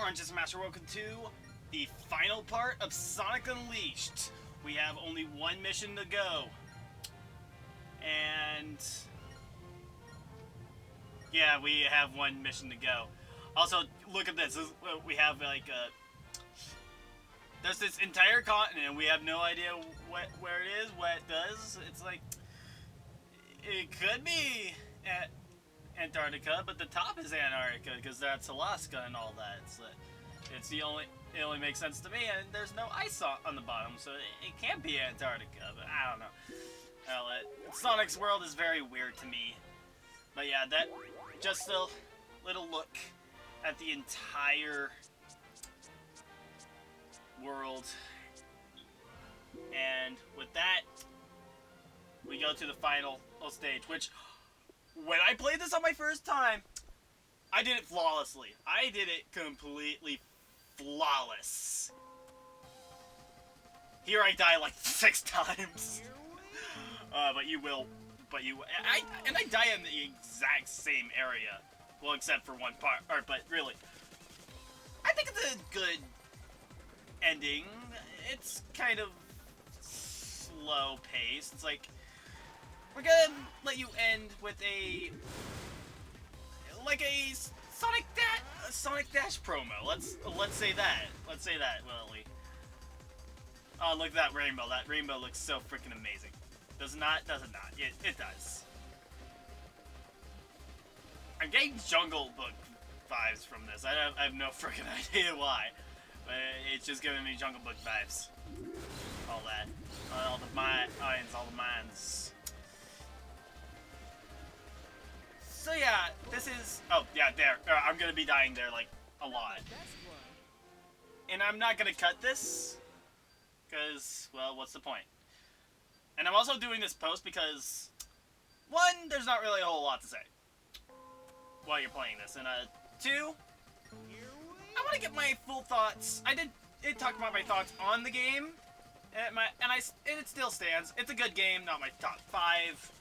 Orange is Master. Welcome to the final part of Sonic Unleashed. We have only one mission to go. And yeah, we have one mission to go. Also, look at this. We have like there's this entire continent. We have no idea where it is, what it does. It's like it could be Antarctica, but the top is Antarctica because that's Alaska and all that. It's the only. It only makes sense to me, and there's no ice on the bottom, so it can't be Antarctica. But I don't know. Well, Sonic's world is very weird to me. But yeah, that just a little look at the entire world. And with that, we go to the final stage, which, when I played this on my first time, I did it flawlessly. I did it completely flawless. Here I die like 6 times. But you I die in the exact same area. Well, except for one part, but really. I think it's a good ending. It's kind of slow paced. It's like, we're gonna let you end with a Sonic Dash promo. Let's say that. Let's say that, Lily. Oh, look at that rainbow. That rainbow looks so freaking amazing. Does it not? It does. I'm getting Jungle Book vibes from this. I have no freaking idea why. But it's just giving me Jungle Book vibes. All that. All the mines. So yeah, this is... Oh, yeah, there. I'm gonna be dying there, like, a lot. And I'm not gonna cut this. Because, well, what's the point? And I'm also doing this post because... One, there's not really a whole lot to say while you're playing this. And, 2, I want to get my full thoughts. I did talk about my thoughts on the game. And it still stands. It's a good game, not my top 5.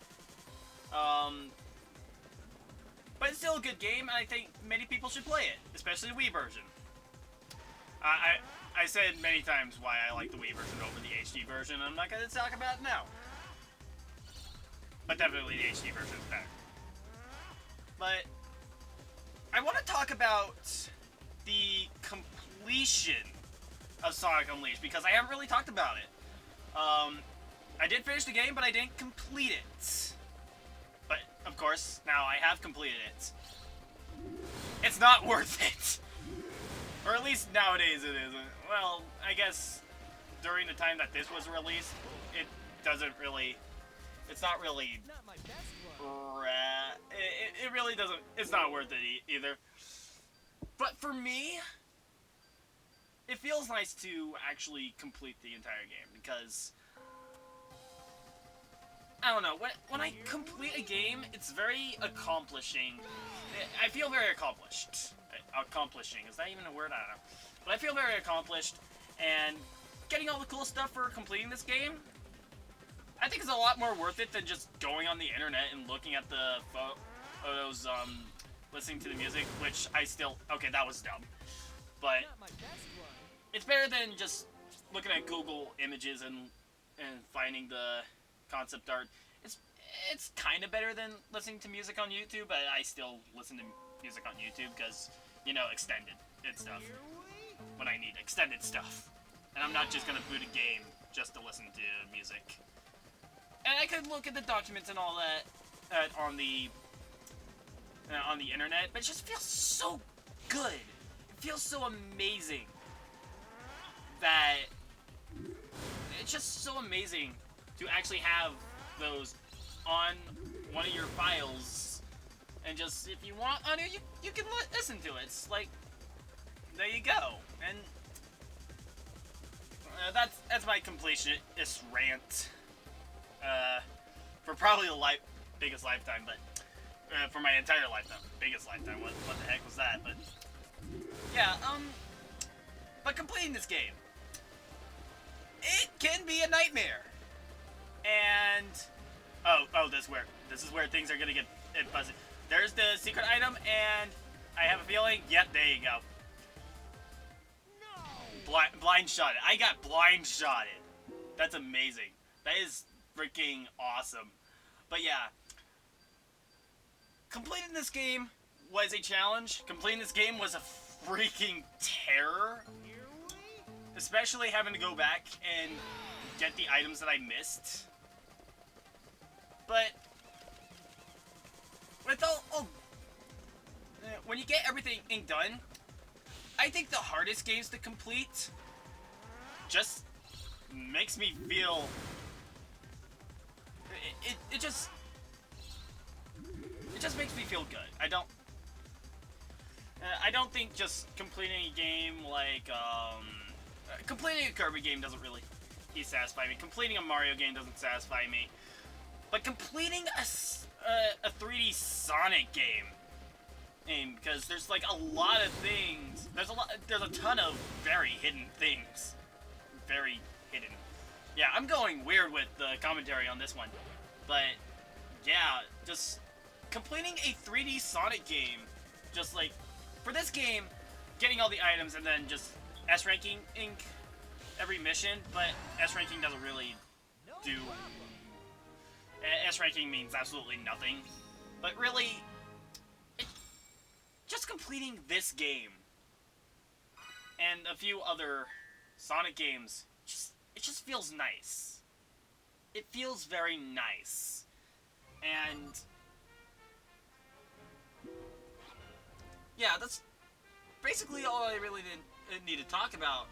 But it's still a good game, and I think many people should play it, especially the Wii version. I said many times why I like the Wii version over the HD version, and I'm not going to talk about it now. But definitely the HD version is better. But I want to talk about the completion of Sonic Unleashed, because I haven't really talked about it. I did finish the game, but I didn't complete it. But, of course, now I have completed it. It's not worth it. Or at least nowadays it isn't. Well, I guess during the time that this was released, it doesn't really... It's not really... It really doesn't... It's not worth it either. But for me, it feels nice to actually complete the entire game, because... I don't know, when I complete a game, it's very accomplishing. I feel very accomplished. Accomplishing, is that even a word? I don't know. But I feel very accomplished, and getting all the cool stuff for completing this game, I think it's a lot more worth it than just going on the internet and looking at the photos, listening to the music, which I still... Okay, that was dumb. But it's better than just looking at Google images and finding the concept art. It's kind of better than listening to music on YouTube, but I still listen to music on YouTube because, you know, extended stuff. When I need extended stuff. And I'm not just gonna boot a game just to listen to music. And I could look at the documents and all that on the internet, but it just feels so good. It feels so amazing that it's just so amazing to actually have those on one of your files, and just, if you want, you can listen to it. It's like, there you go. And that's my completionist rant for probably the biggest lifetime, but for my entire lifetime, biggest lifetime. What the heck was that? But yeah, but completing this game, it can be a nightmare. And this is where things are gonna get fuzzy. There's the secret item, and I have a feeling, yep, there you go. blind shotted. I got blind shotted. That's amazing. That is freaking awesome. But yeah, completing this game was a challenge. Completing this game was a freaking terror. Especially having to go back and get the items that I missed. But with all when you get everything done, I think the hardest games to complete just makes me feel it just makes me feel good. I don't think just completing a game like completing a Kirby game doesn't really satisfy me. Completing a Mario game doesn't satisfy me. But completing a 3D Sonic game, because there's like a lot of things. There's a ton of very hidden things. Very hidden. Yeah, I'm going weird with the commentary on this one. But yeah, just completing a 3D Sonic game, just like for this game, getting all the items and then just S-ranking every mission, but S-ranking doesn't really do... S-ranking means absolutely nothing. But really, just completing this game and a few other Sonic games, it just feels nice. It feels very nice. And yeah, that's basically all I really need to talk about.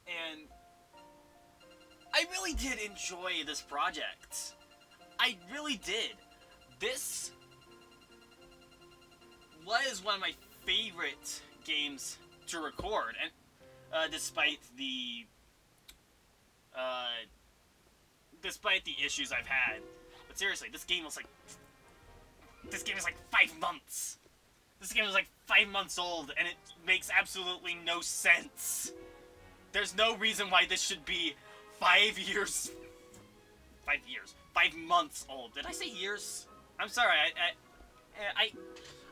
And I really did enjoy this project. I really did. This was one of my favorite games to record, and despite the issues I've had. But seriously, this game is like 5 months. This game is like 5 months old, and it makes absolutely no sense. There's no reason why this should be 5 years. 5 months old. Did I say years? I'm sorry.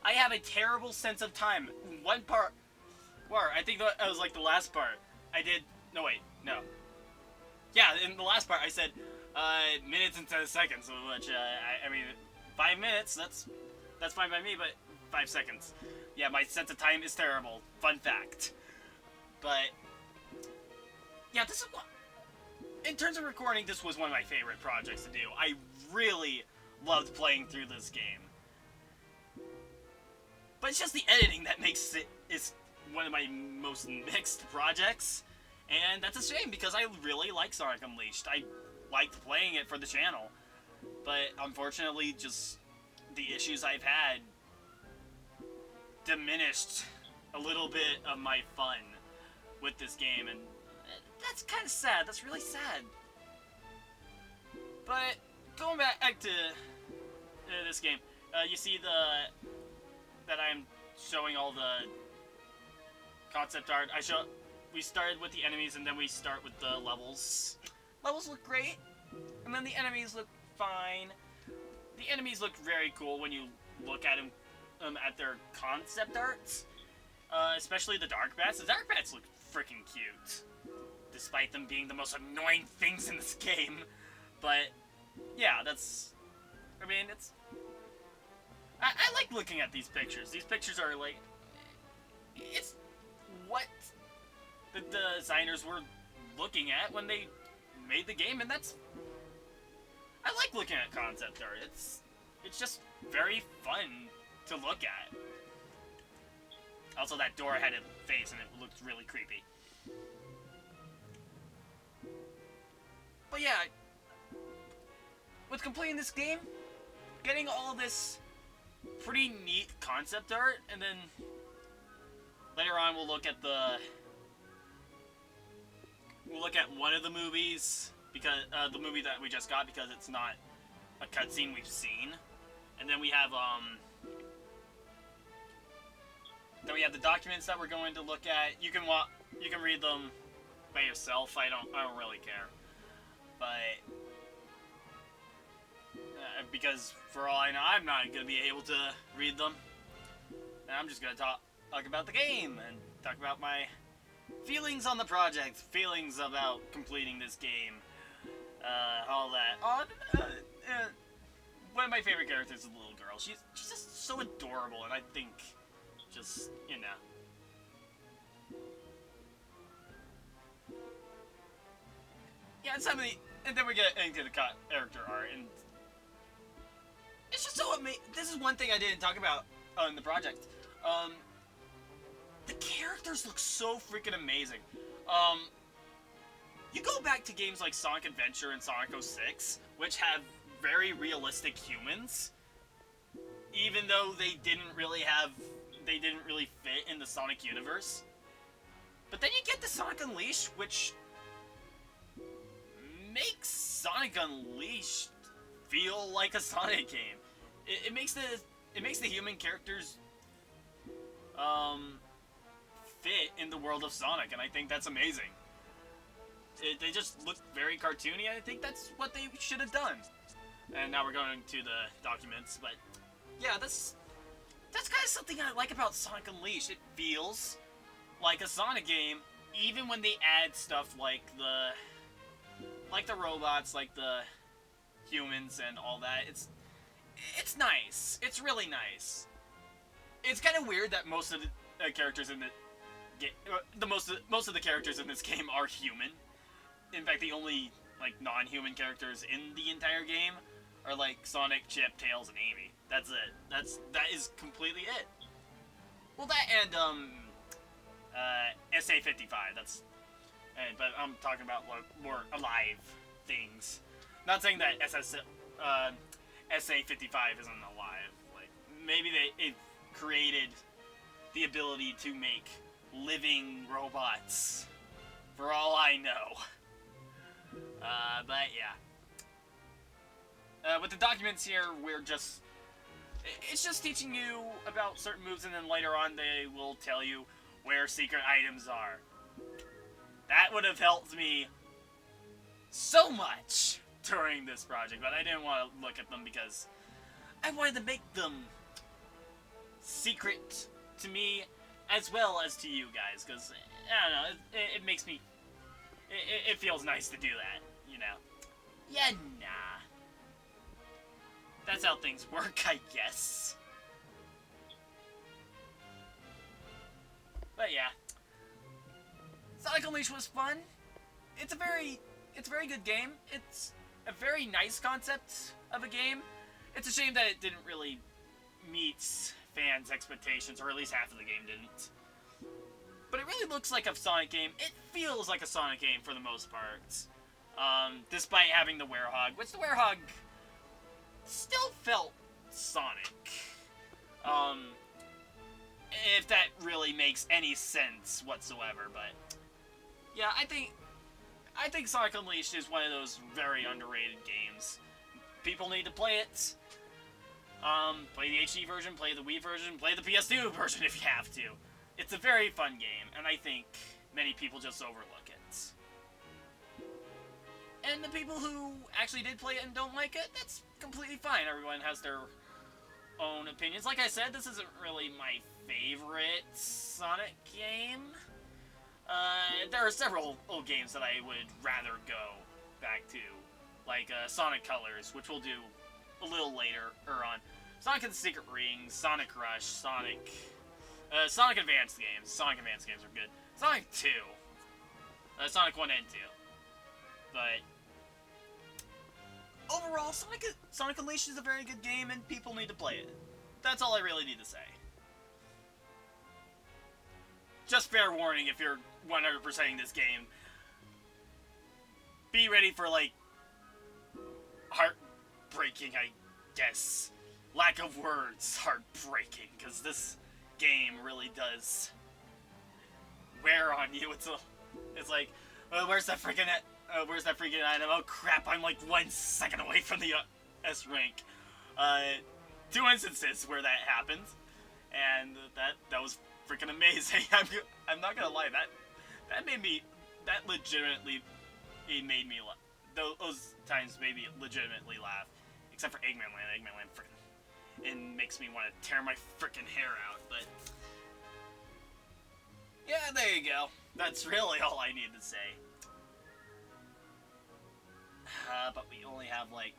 I have a terrible sense of time. One part, I think that was like the last part. I did. No, wait, no. Yeah, in the last part I said minutes instead of seconds, which I mean, 5 minutes. That's fine by me, but 5 seconds. Yeah, my sense of time is terrible. Fun fact. But yeah, this is what. In terms of recording, this was one of my favorite projects to do. I really loved playing through this game. But it's just the editing that makes it is one of my most mixed projects. And that's a shame, because I really like Sonic Unleashed. I liked playing it for the channel. But unfortunately, just the issues I've had diminished a little bit of my fun with this game, and that's kind of sad. That's really sad. But going back to this game, you see that I'm showing all the concept art. We started with the enemies, and then we start with the levels. Levels look great, and then the enemies look fine. The enemies look very cool when you look at them at their concept arts, especially the Dark Bats. The Dark Bats look freaking cute, despite them being the most annoying things in this game. But yeah, I mean, I like looking at these pictures. These pictures are like, it's what the designers were looking at when they made the game, and I like looking at concept art. It's just very fun to look at. Also, that door had a face, and it looked really creepy. But yeah, with completing this game, getting all this pretty neat concept art, and then later on we'll look at one of the movies, because the movie that we just got, because it's not a cutscene we've seen, and then we have the documents that we're going to look at. You can read them by yourself. I don't really care, but because for all I know, I'm not going to be able to read them, and I'm just going to talk about the game, and talk about my feelings on the project, feelings about completing this game, all that. One of my favorite characters is the little girl. She's just so adorable, and I think, just, you know. Yeah, and then we get into the character art, and it's just so amazing. This is one thing I didn't talk about on the project. The characters look so freaking amazing. You go back to games like Sonic Adventure and Sonic 06, which have very realistic humans, even though they didn't really fit in the Sonic universe. But then you get to Sonic Unleashed, which makes Sonic Unleashed feel like a Sonic game. It makes the human characters fit in the world of Sonic, and I think that's amazing. They just look very cartoony, and I think that's what they should have done. And now we're going to the documents, but yeah, that's kind of something I like about Sonic Unleashed. It feels like a Sonic game, even when they add stuff like the robots, like the humans and all that. It's nice. It's really nice. It's kind of weird that most of the characters in the game, most of the characters in this game are human. In fact, the only like non-human characters in the entire game are like Sonic, Chip, Tails, and Amy. That's it. That is completely it. Well, that and SA55. But I'm talking about more alive things. Not saying that SA55 isn't alive. Like maybe it created the ability to make living robots. For all I know. But yeah. With the documents here, it's just teaching you about certain moves, and then later on they will tell you where secret items are. That would have helped me so much during this project, but I didn't want to look at them because I wanted to make them secret to me as well as to you guys, because, I don't know, it makes me, it feels nice to do that, you know. Yeah, nah. That's how things work, I guess. But yeah. Sonic Unleashed was fun. It's a very good game. It's a very nice concept of a game. It's a shame that it didn't really meet fans' expectations, or at least half of the game didn't. But it really looks like a Sonic game. It feels like a Sonic game for the most part. Despite having the Werehog, which the Werehog still felt Sonic. If that really makes any sense whatsoever, but yeah, I think Sonic Unleashed is one of those very underrated games. People need to play it. Play the HD version, play the Wii version, play the PS2 version if you have to. It's a very fun game, and I think many people just overlook it. And the people who actually did play it and don't like it, that's completely fine. Everyone has their own opinions. Like I said, this isn't really my favorite Sonic game. There are several old games that I would rather go back to, like Sonic Colors, which we'll do a little later on. Sonic and the Secret Rings, Sonic Rush, Sonic Advance games. Sonic Advance games are good. Sonic 2. Sonic 1 and 2. But overall, Sonic Unleashed is a very good game, and people need to play it. That's all I really need to say. Just fair warning, if you're 100%ing this game, be ready for, like, heartbreaking, I guess. Lack of words, heartbreaking, because this game really does wear on you. It's like, where's that freaking item? Oh crap, I'm like 1 second away from the S rank. 2 instances where that happened, and that was freaking amazing. I'm not gonna lie, that legitimately made me laugh. Those times made me legitimately laugh, except for Eggman Land. Eggman Land freaking, it makes me want to tear my freaking hair out. But Yeah, there you go. That's really all I need to say. But we only have like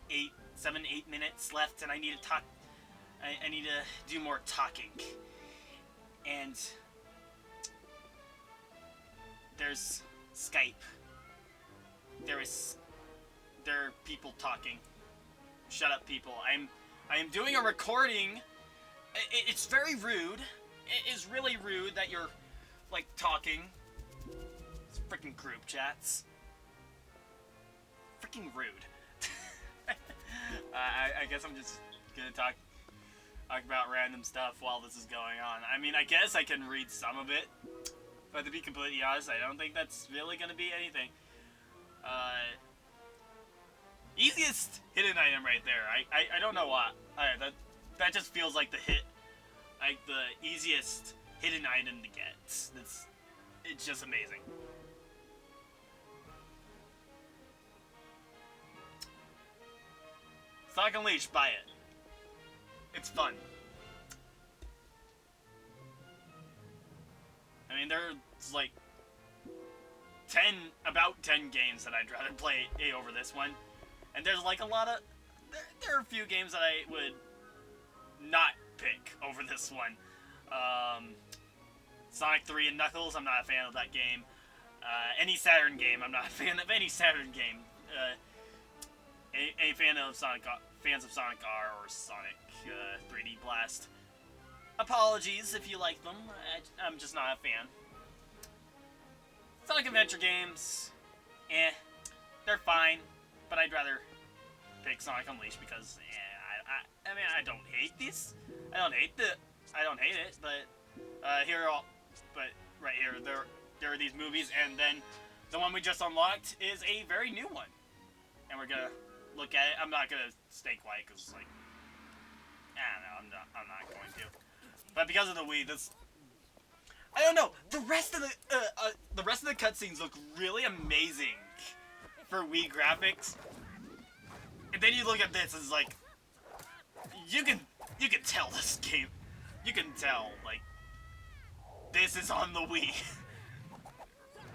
8 minutes left, and I need to talk. I need to do more talking. And there's Skype. There are people talking. Shut up, people. I am doing a recording. It's very rude. It is really rude that you're like talking. It's freaking group chats. Freaking rude. I guess I'm just gonna talk about random stuff while this is going on. I mean, I guess I can read some of it, but to be completely honest, I don't think that's really gonna be anything. Easiest hidden item right there. I don't know why. That just feels like the easiest hidden item to get. It's just amazing. Sonic Unleashed, buy it. It's fun. I mean, there's like about 10 games that I'd rather play over this one. And there's like a lot of, there are a few games that I would not pick over this one. Sonic 3 and Knuckles, I'm not a fan of that game. Any Saturn game, I'm not a fan of any Saturn game. Any fan of fans of Sonic R or Sonic 3D Blast. Apologies if you like them, I'm just not a fan. Sonic Adventure games, they're fine, but I'd rather pick Sonic Unleashed because, I mean, I don't hate these. I don't hate it, but right here, there are these movies, and then the one we just unlocked is a very new one, and we're gonna look at it. I'm not gonna stay quiet because, like, I don't know, I'm not going to. But because of the Wii, I don't know. The rest of the cutscenes look really amazing for Wii graphics. And then you look at this, and it's like you can tell this game. You can tell, like, this is on the Wii.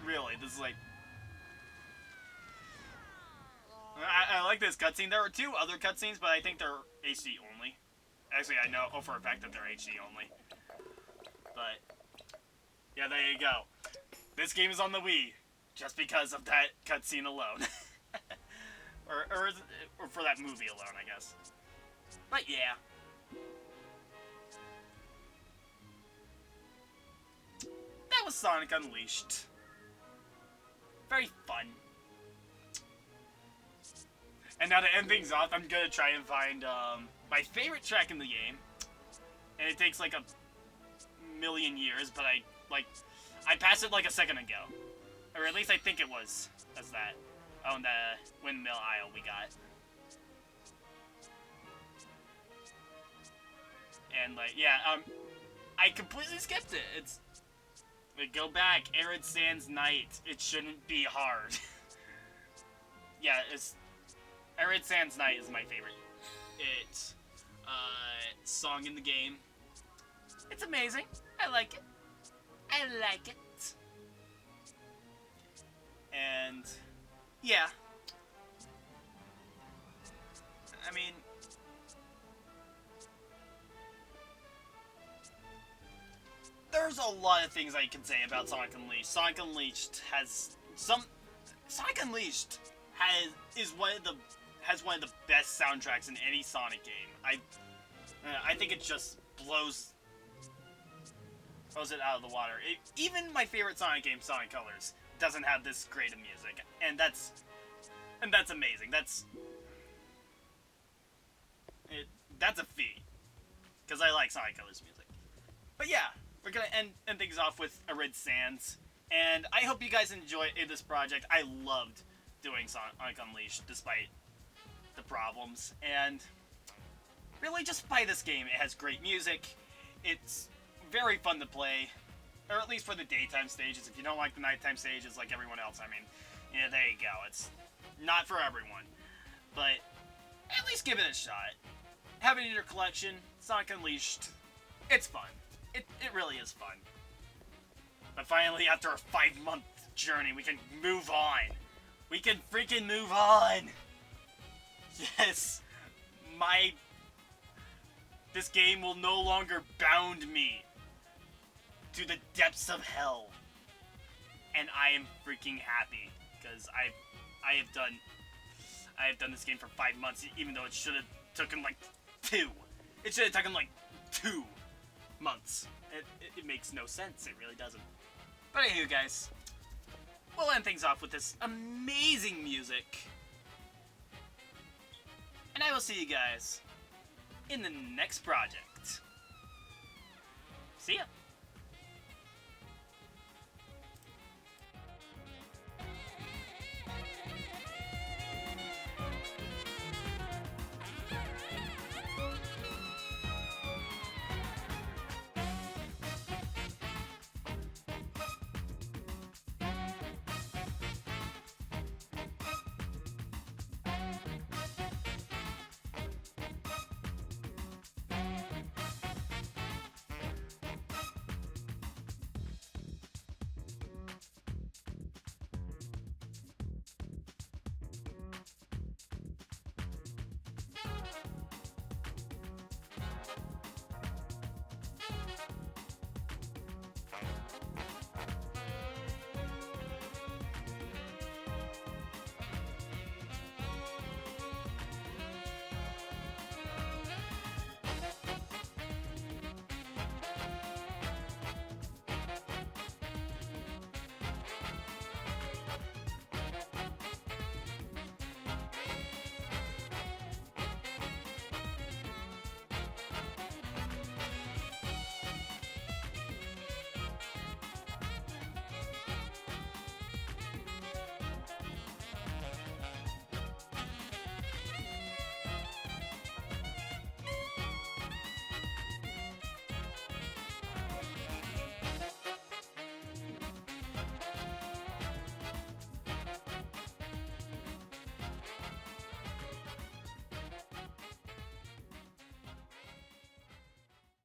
Really, this is like. I like this cutscene. There are 2 other cutscenes, but I think they're HD only. Actually, I know for a fact that they're HD only. But yeah, there you go. This game is on the Wii just because of that cutscene alone, or for that movie alone, I guess. But yeah. That was Sonic Unleashed. Very fun. And now to end things off, I'm gonna try and find my favorite track in the game. And it takes like a million years, but I passed it like a second ago. Or at least I think it was as that. On the Windmill Isle we got. And like, yeah, I completely skipped it. It's like, go back, Arid Sands Night. It shouldn't be hard. Yeah, Arid Sands Night is my favorite. It's song in the game. It's amazing. I like it. I like it. And yeah. I mean, there's a lot of things I can say about Sonic Unleashed. Sonic Unleashed has one of the best soundtracks in any Sonic game. I think it just blows it out of the water. Even my favorite Sonic game, Sonic Colors, doesn't have this great of music, and that's amazing. That's a feat, because I like Sonic Colors music. But yeah, we're gonna end things off with Arid Sands, and I hope you guys enjoy this project. I loved doing Sonic Unleashed, despite the problems, and really just buy this game. It has great music. It's very fun to play, or at least for the daytime stages. If you don't like the nighttime stages like everyone else, I mean, yeah, there you go. It's not for everyone, but at least give it a shot. Have it in your collection. Sonic Unleashed. It's fun. It really is fun. But finally, after a 5-month journey, we can move on. We can freaking move on! Yes! This game will no longer bound me to the depths of hell. And I am freaking happy, because I have done this game for 5 months, even though it should have taken like 2. It should have taken like 2 months. It makes no sense. It really doesn't. But anyway, guys, we'll end things off with this amazing music. And I will see you guys in the next project. See ya.